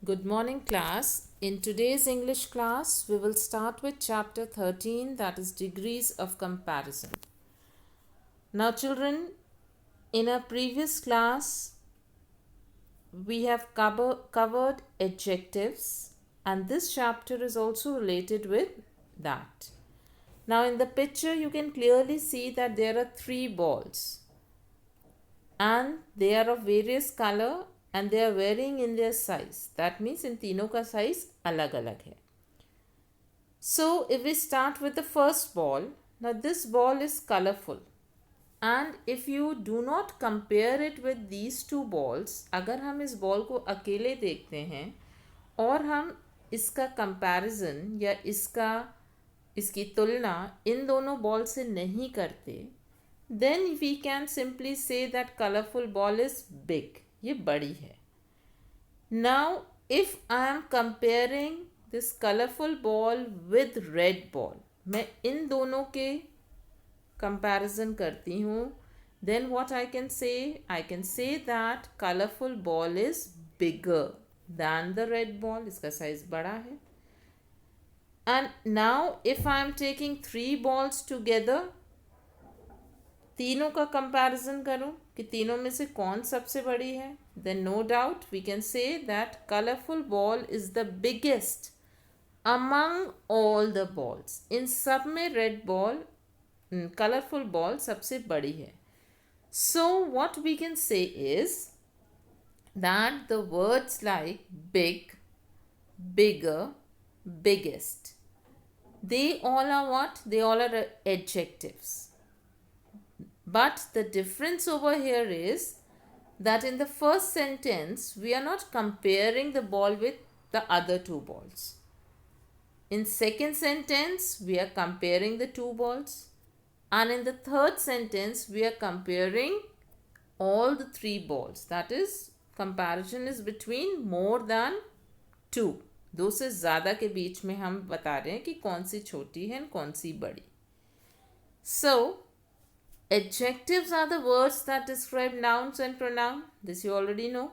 Good morning, class. In today's English class, we will start with chapter 13, that is degrees of comparison. Now, children, in our previous class, we have covered adjectives, and this chapter is also related with that. Now, in the picture, you can clearly see that there are three balls, and they are of various color and they are varying in their size. That means in तीनों का size अलग अलग है. So if we start with the first ball, now this ball is colorful, and if you do not compare it with these two balls, अगर हम इस ball को अकेले देखते हैं और हम इसका कंपैरिजन या इसकी तुलना इन दोनों बॉल से नहीं करते, then we can simply say that colorful ball is big. ये बड़ी है. Now if I am comparing this colorful ball with red ball, मैं इन दोनों के comparison करती हूँ, then what I can say? I can say that colorful ball is bigger than the red ball. इसका size बड़ा है. And now if I am taking three balls together, तीनों का कंपैरिजन करूं कि तीनों में से कौन सबसे बड़ी है, then no doubt we can say that colorful ball is the biggest among all the balls. इन सब में रेड बॉल colorful ball सबसे बड़ी है. So what we can say is that the words like big, bigger, biggest, they all are what? They all are adjectives. But the difference over here is that in the first sentence, we are not comparing the ball with the other two balls. In second sentence, we are comparing the two balls. And in the third sentence, we are comparing all the three balls. That is, comparison is between more than two. दो से ज़्यादा के बीच में हम बता रहे हैं कि कौन सी छोटी है और कौन सी बड़ी. So, adjectives are the words that describe nouns and pronoun. This you already know.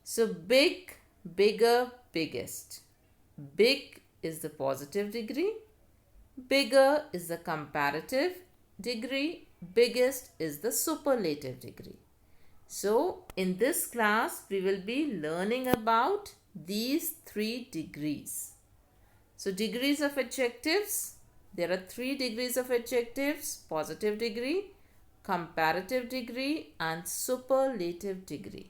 So big, bigger, biggest. Big is the positive degree. Bigger is the comparative degree. Biggest is the superlative degree. So in this class, we will be learning about these three degrees. So degrees of adjectives. There are three degrees of adjectives: positive degree, comparative degree, and superlative degree.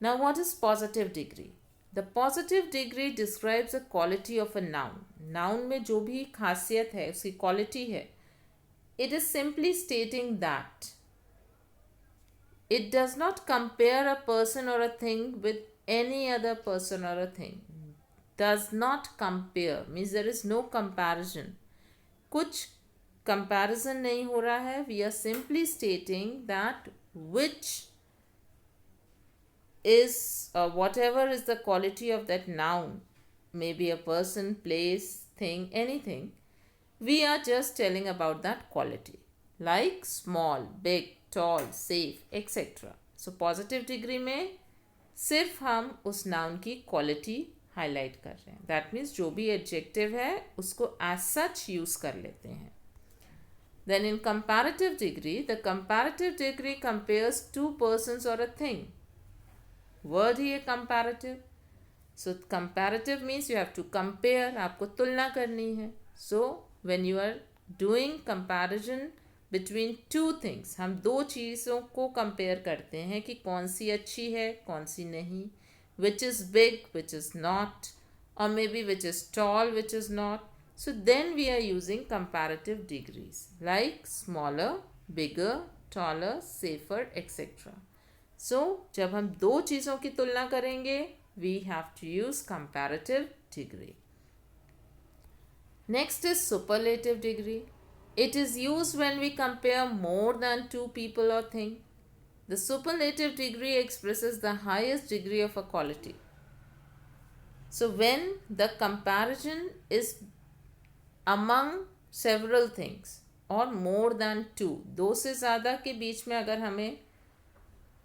Now, what is positive degree? The positive degree describes the quality of a noun. Noun में जो भी खासियत है, उसकी quality है. It is simply stating that it does not compare a person or a thing with any other person or a thing. Does not compare means there is no comparison. कुछ comparison नहीं हो रहा है. We are simply stating that which is whatever is the quality of that noun, maybe a person, place, thing, anything, we are just telling about that quality, like small, big, tall, safe, etc. So positive degree में सिर्फ हम उस noun की quality highlight कर रहे हैं. That means जो भी एडजेक्टिव है उसको एज सच यूज कर लेते हैं. Then in comparative degree, the comparative degree compares two persons और अ थिंग. वर्ड ही है comparative. So comparative means you have to compare, आपको तुलना करनी है. So when you are doing comparison between two things, हम दो चीज़ों को कंपेयर करते हैं कि कौन सी अच्छी है कौन सी नहीं, which is big, which is not, or maybe which is tall, which is not. So then we are using comparative degrees like smaller, bigger, taller, safer, etc. So जब हम दो चीज़ों की तुलना करेंगे, we have to use comparative degree. Next is superlative degree. It is used when we compare more than two people or things. The superlative degree expresses the highest degree of a quality. So when the comparison is among several things or more than two, दो से ज़्यादा के बीच में अगर हमें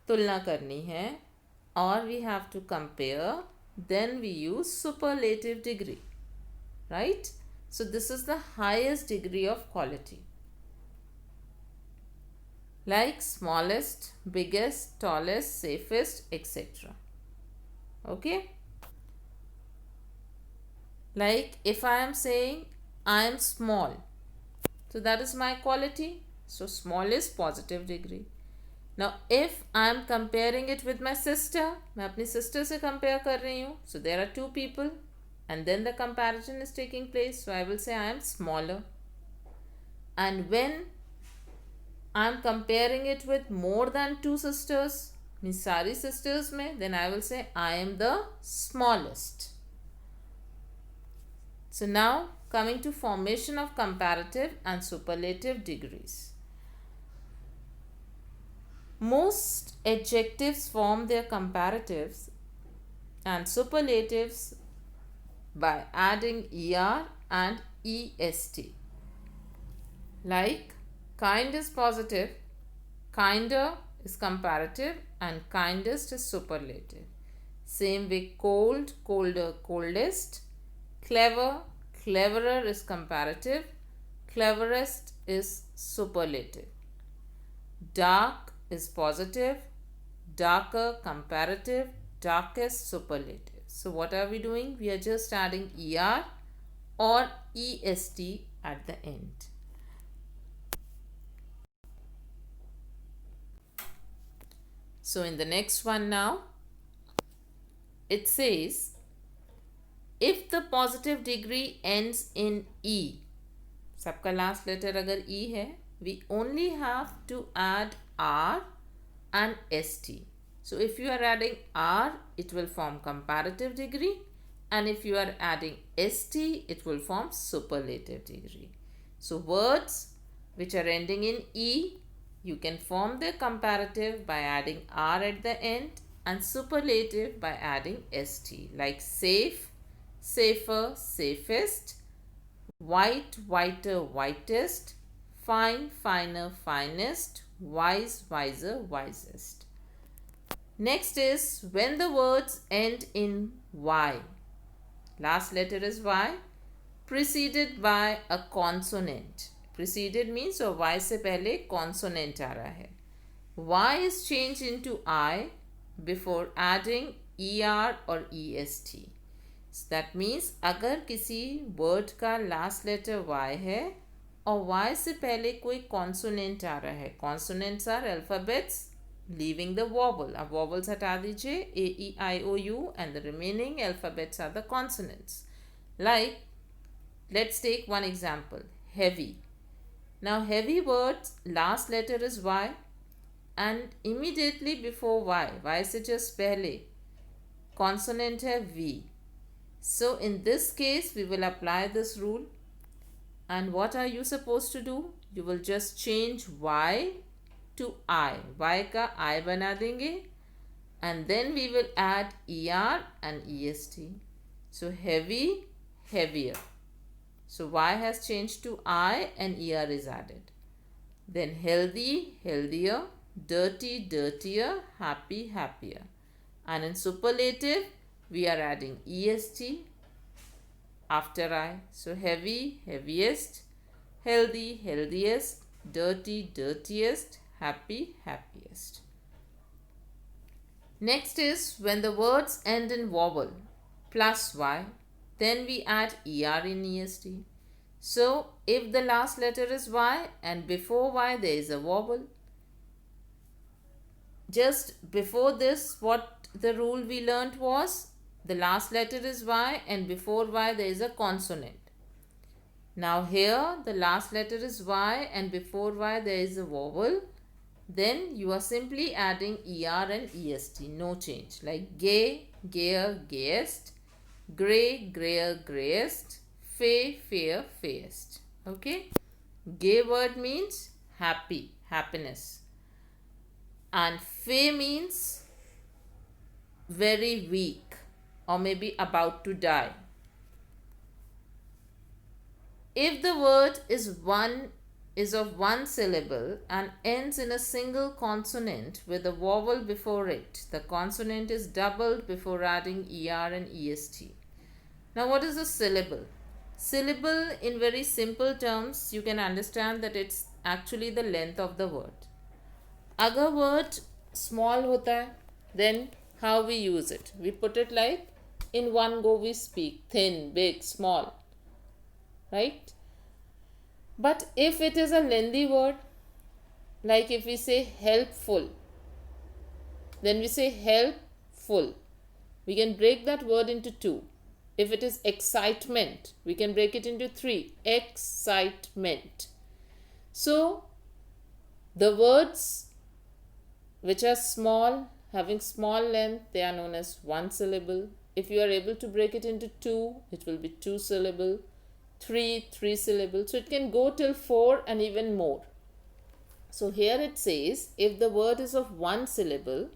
तुलना करनी है और we have to compare, then we use superlative degree, right? So this is the highest degree of quality. Like smallest, biggest, tallest, safest, etc. Okay? Like if I am saying I am small, so that is my quality. So small is positive degree. Now if I am comparing it with my sister, मैं अपनी sister से compare कर रही हूँ, so there are two people and then the comparison is taking place, so I will say I am smaller. And when I am comparing it with more than two sisters, means सारी sisters में, then I will say I am the smallest. So now coming to formation of comparative and superlative degrees. Most adjectives form their comparatives and superlatives by adding er and est. Like kind is positive, kinder is comparative, and kindest is superlative. Same way cold, colder, coldest. Clever, cleverer is comparative, cleverest is superlative. Dark is positive, darker comparative, darkest superlative. So what are we doing? We are just adding er or est at the end. So in the next one now, it says if the positive degree ends in e, सबका last letter अगर e है, we only have to add r and st. So if you are adding r, it will form comparative degree, and if you are adding st, it will form superlative degree. So words which are ending in e, you can form their comparative by adding r at the end and superlative by adding st, like safe, safer, safest, white, whiter, whitest, fine, finer, finest, wise, wiser, wisest. Next is when the words end in y, last letter is y, preceded by a consonant. Preceded means और y से पहले consonant आ रहा है. Y is changed into I before adding er or est. So that means अगर किसी word का last letter y है और y से पहले कोई consonant आ रहा है, consonants are alphabets leaving the vowel. अब vowels हटा दीजिए, a, e, I, o, u, and the remaining alphabets are the consonants. Like, let's take one example, heavy. Now heavy words last letter is y and immediately before y से just पहले consonant है v. So in this case we will apply this rule, and what are you supposed to do? You will just change y to I. Y का I बना देंगे and then we will add er and est. So heavy, heavier. So y has changed to I and er is added. Then healthy, healthier, dirty, dirtier, happy, happier. And in superlative, we are adding est after I. So heavy, heaviest, healthy, healthiest, dirty, dirtiest, happy, happiest. Next is when the words end in vowel plus y, then we add er in est. So if the last letter is y and before y there is a vowel, just before this what the rule we learnt was the last letter is y and before y there is a consonant. Now here the last letter is y and before y there is a vowel, then you are simply adding er and est, no change. Like gay, gayer, gayest, grey, grayer, greyest, fair, fair, fairest. Okay, gay word means happy, happiness, and fair means very weak or maybe about to die. If the word is one is of one syllable and ends in a single consonant with a vowel before it, the consonant is doubled before adding ER and EST. Now, what is a syllable? Syllable, in very simple terms, you can understand that it's actually the length of the word. अगर word small होता है, then how we use it? We put it like in one go we speak, thin, big, small, right? But if it is a lengthy word, like if we say helpful, then we say helpful. We can break that word into two. If it is excitement, we can break it into three. Excitement. So, the words which are small, having small length, they are known as one syllable. If you are able to break it into two, it will be two syllable. Three syllable. So, it can go till 4 and even more. So, here it says, if the word is of one syllable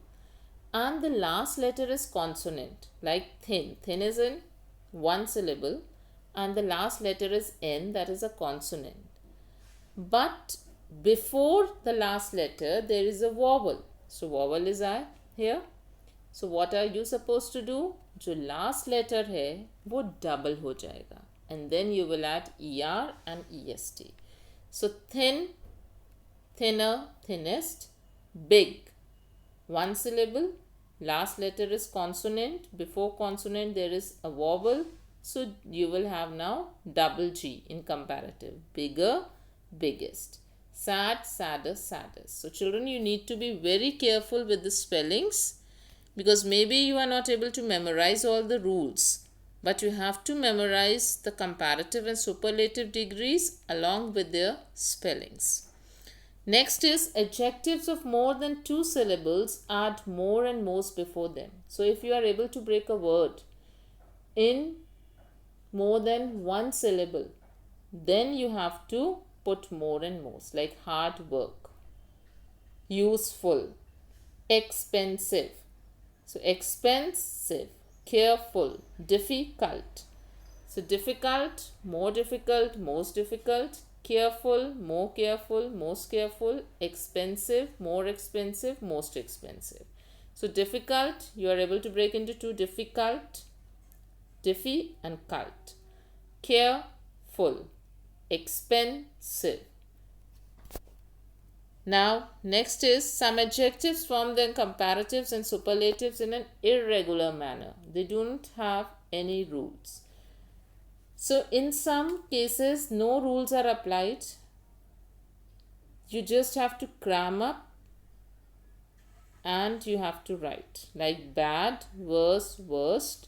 and the last letter is consonant, like thin. Thin is in one syllable and the last letter is N, that is a consonant. But before the last letter, there is a vowel. So, vowel is I here. So, what are you supposed to do? जो last letter है, वो double हो जाएगा. And then you will add ER and EST. So, thin, thinner, thinnest, big. One syllable, last letter is consonant. Before consonant, there is a vowel. So, you will have now double G in comparative. Bigger, biggest. Sad, sadder, saddest. So, children, you need to be very careful with the spellings because maybe you are not able to memorize all the rules, but you have to memorize the comparative and superlative degrees along with their spellings. Next is adjectives of more than two syllables, add more and most before them. So, if you are able to break a word in more than one syllable, then you have to put more and most, like hard work, useful, expensive. So, expensive, careful, difficult. So, difficult, most difficult, careful, more careful, most careful, expensive, more expensive, most expensive. So, difficult, you are able to break into two, difficult, diffy and cult. Careful, expensive. Now, next is some adjectives form their comparatives and superlatives in an irregular manner. They don't have any rules. So, in some cases, no rules are applied. You just have to cram up and you have to write. Like bad, worse, worst,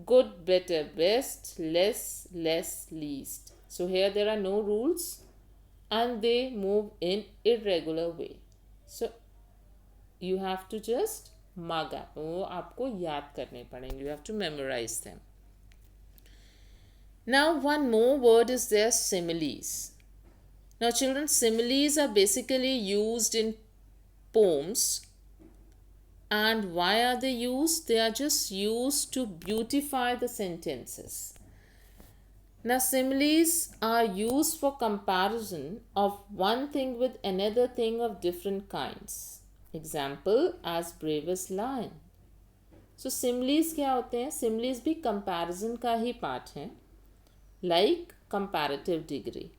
good, better, best, less, less, least. So, here there are no rules and they move in irregular way. So, you have to just mug up. वो आपको याद करने पड़ेंगे. You have to memorize them. Now, one more word is there, similes. Now, children, similes are basically used in poems. And why are they used? They are just used to beautify the sentences. Now, similes are used for comparison of one thing with another thing of different kinds. Example, as brave as lion. So, similes क्या होते हैं? Similes भी comparison का ही part है. Like comparative degree.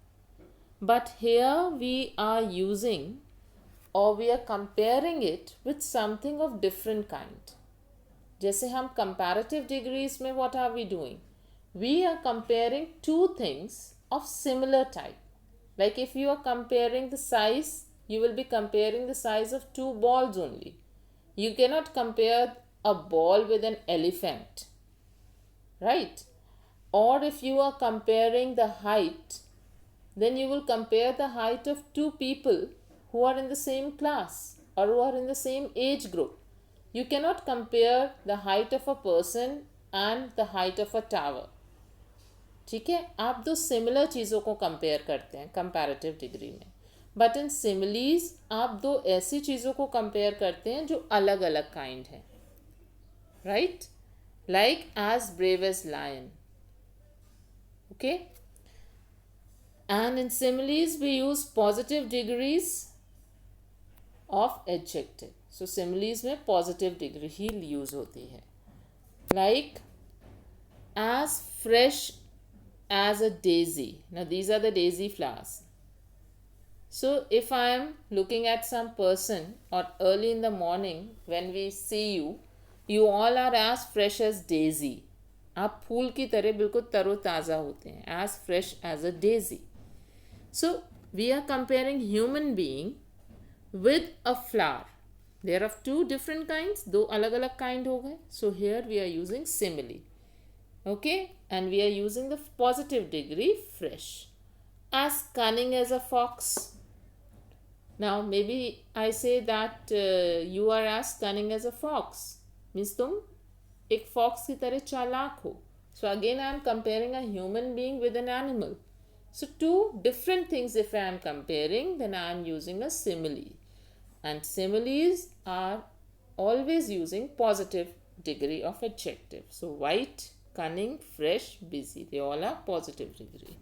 But here we are using or we are comparing it with something of different kind. जैसे हम comparative degrees में what are we doing? We are comparing two things of similar type. Like if you are comparing the size, you will be comparing the size of two balls only. You cannot compare a ball with an elephant, right? Or if you are comparing the height, then you will compare the height of two people who are in the same class or who are in the same age group. You cannot compare the height of a person and the height of a tower. ठीक है, आप दो similar चीज़ों को compare करते हैं comparative degree में. But in similes आप दो ऐसी चीज़ों को कंपेयर करते हैं जो अलग अलग काइंड है. Right, like as brave as lion. Okay, And in similes, we use positive degrees of adjective. So similes में positive degree ही use होती है. Like as fresh as a daisy. Now these are the daisy flowers. So if I am looking at some person or early in the morning when we see you, you all are as fresh as daisy. आप फूल की तरह बिल्कुल तरोताज़ा होते हैं. As fresh as a daisy. So we are comparing human being with a flower. There are two different kinds, दो अलग अलग kind हो गए. So here we are using simile. Okay, and we are using the positive degree fresh. As cunning as a fox. Now maybe I say that you are as cunning as a fox. Means तुम एक fox की तरह चालाक हो. So again I am comparing a human being with an animal. So two different things if I am comparing, then I am using a simile. And similes are always using positive degree of adjective. So white, cunning, fresh, busy. They all are positive degree.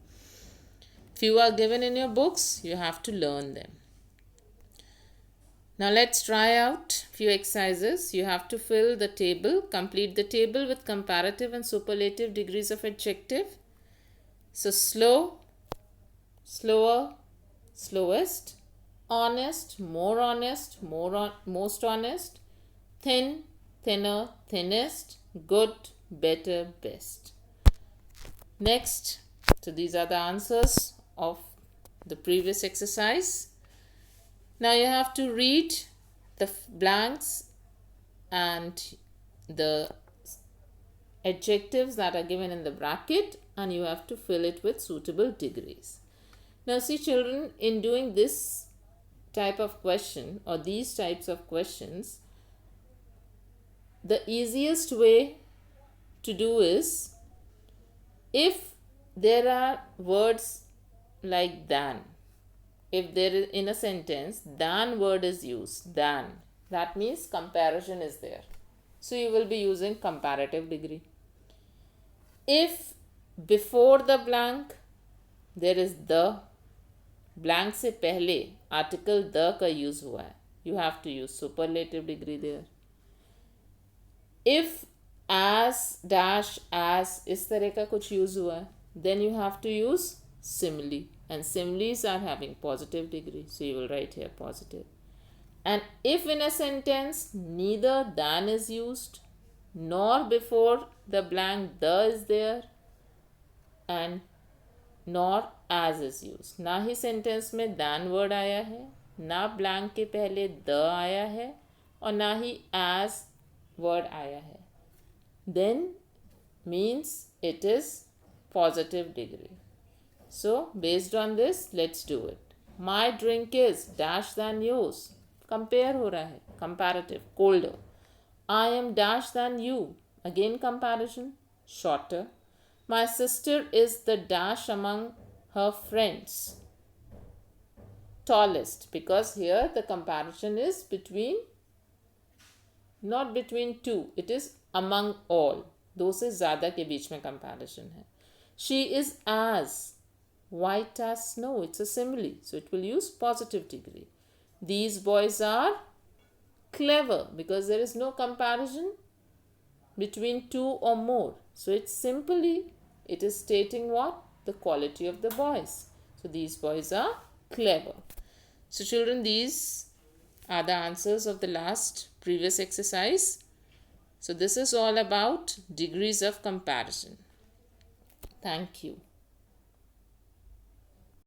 Few are given in your books. You have to learn them. Now let's try out few exercises. You have to fill the table. Complete the table with comparative and superlative degrees of adjective. So slow, slower, slowest, honest, most honest, thin, thinner, thinnest, good, better, best. Next, so these are the answers of the previous exercise. Now you have to read the blanks and the adjectives that are given in the bracket, and you have to fill it with suitable degrees. Now see children, in doing this type of question or these types of questions, the easiest way to do is, if there are words like than, if there is in a sentence than word is used, than, that means comparison is there. So you will be using comparative degree. If before the blank there is the, blank से पहले article the का use हुआ है, you have to use superlative degree there. If as dash as इस तरह का कुछ use हुआ है, then you have to use simile, and similes are having positive degree, so you will write here positive. And if in a sentence neither than is used nor before the blank the is there and nor as is used, ना ही sentence में than word आया है, ना blank के पहले the आया है, और ना ही as वर्ड आया है, then means it is positive degree. So based on this, let's do it. My drink is dash than yours. Compare हो रहा है, comparative, colder. I am dash than you. Again comparison, shorter. My sister is the dash among her friends. Tallest, because here the comparison is between, not between two, it is among all. दो से ज़्यादा के बीच में comparison है. She is as white as snow. It's a simile, so it will use positive degree. These boys are clever, because there is no comparison between two or more. So it's simply, it is stating what? The quality of the boys. So these boys are clever. So children, these are the answers of the last previous exercise. So this is all about degrees of comparison. Thank you.